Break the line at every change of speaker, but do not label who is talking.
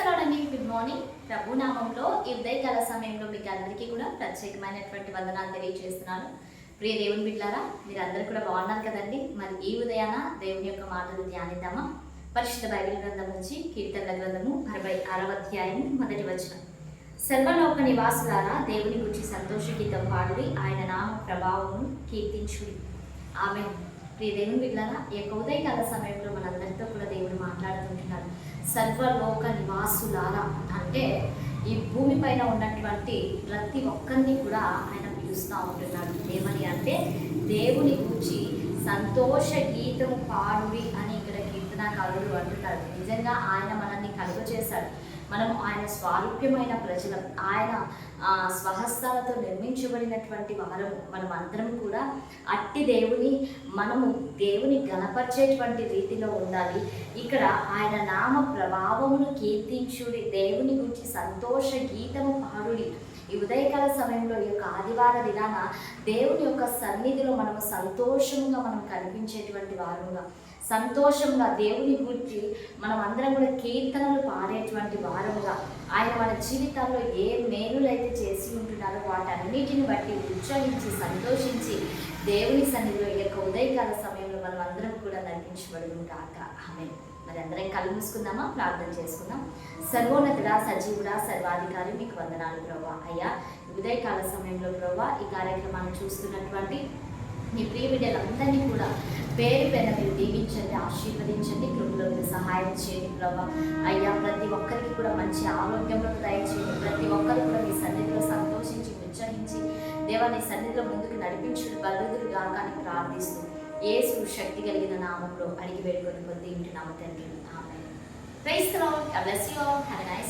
క్రైస్తవులండి, good morning. ప్రభు నామంలో ఈ ఉదయకాల సమయంలో మీకు అందరికీ కూడా ప్రత్యేకమైనటువంటి వందనాలు తెలియజేస్తున్నాను. ప్రియ దేవుని బిడ్డలారా, మీరు అందరూ కూడా బాగున్నారు కదండి. మరి ఈ ఉదయాన దేవుని యొక్క మాటలు ధ్యానిద్దామా? పరిశుద్ధ బైబిల్ గ్రంథం నుంచి కీర్తనల గ్రంథము 66వ అధ్యాయము 1వ వచనం. సర్వలోక నివాసులారా, దేవుని గురించి సంతోష గీతం పాడుడి, ఆయన నామ ప్రభావమును కీర్తించుడి. ఆమె ప్రియ దేవుని బిడ్డలారా, ఈ యొక్క ఉదయకాల సమయంలో మనందరితో కూడా దేవుడు మాట్లాడుతుంటున్నాడు. సర్వలోక నివాసులారా అంటే ఈ భూమి పైన ఉన్నటువంటి ప్రతి ఒక్కరిని కూడా ఆయన పిలుస్తూ ఉంటున్నాడు. ఏమని అంటే దేవుని గురించి సంతోష గీతము పాడుడి అని ఇక్కడ కీర్తనాకారుడు అంటున్నాడు. నిజంగా ఆయన మనల్ని కలుగజేశాడు. మనము ఆయన స్వారూప్యమైన ప్రజలం, ఆయన స్వహస్తాలతో నిర్మించబడినటువంటి వారము. మనం అందరం కూడా అట్టి మనము దేవుని గణపరిచేటువంటి రీతిలో ఉండాలి. ఇక్కడ ఆయన నామ ప్రభావమును కీర్తించుడి, దేవుని గురించి సంతోష గీతము పాడుడి. ఈ ఉదయకాల సమయంలో ఈ యొక్క ఆదివార దినాన దేవుని యొక్క సన్నిధిలో మనము సంతోషంగా మనం కనిపించేటువంటి వారుగా, సంతోషంగా దేవుని గురించి మనం అందరం కూడా కీర్తనలు పాడేటువంటి వారముగా, ఆయన మన జీవితాల్లో ఏ మేలులైతే చేసి ఉంటున్నారో వాటన్నిటిని బట్టి ఉత్సాహించి సంతోషించి దేవుని సన్నిధిలో ఈ యొక్క ఉదయకాల సమయంలో మనం అందరం కూడా నడిపించబడును కాక. ఆమేన్. మరి అందరం కళ్ళు మూసుకుందామా? ప్రార్థన చేసుకుందాం. సర్వోన్నతుడా, సజీవుడా, సర్వాధికారి, మీకు వందనాలు ప్రభువా. అయ్యా, ఉదయకాల సమయంలో ప్రభువా ఈ కార్యక్రమాన్ని చూస్తున్నటువంటి నీ ప్రియ బిడ్డలందరినీ కూడా పేరు పేరున మీరు దీవించండి, ఆశీర్వదించండి, కృపలో మీరు సహాయం చేయండి ప్రభా. అయ్యా, ప్రతి ఒక్కరికి కూడా మంచి ఆరోగ్యంలో దయచేయండి. ప్రతి ఒక్కరు కూడా మీ సన్నిధిలో సంతోషించి ఉత్సహించి దేవా నీ సన్నిధిలో ముందుకు నడిపించుడు బలుదురు గాక అని ప్రార్థిస్తూ యేసు శక్తి కలిగిన నామంలో అడిగి వేడుకొని పొంది ఇంటి నామ తండ్రి. Amen. Praise the Lord. God bless you all. Have a nice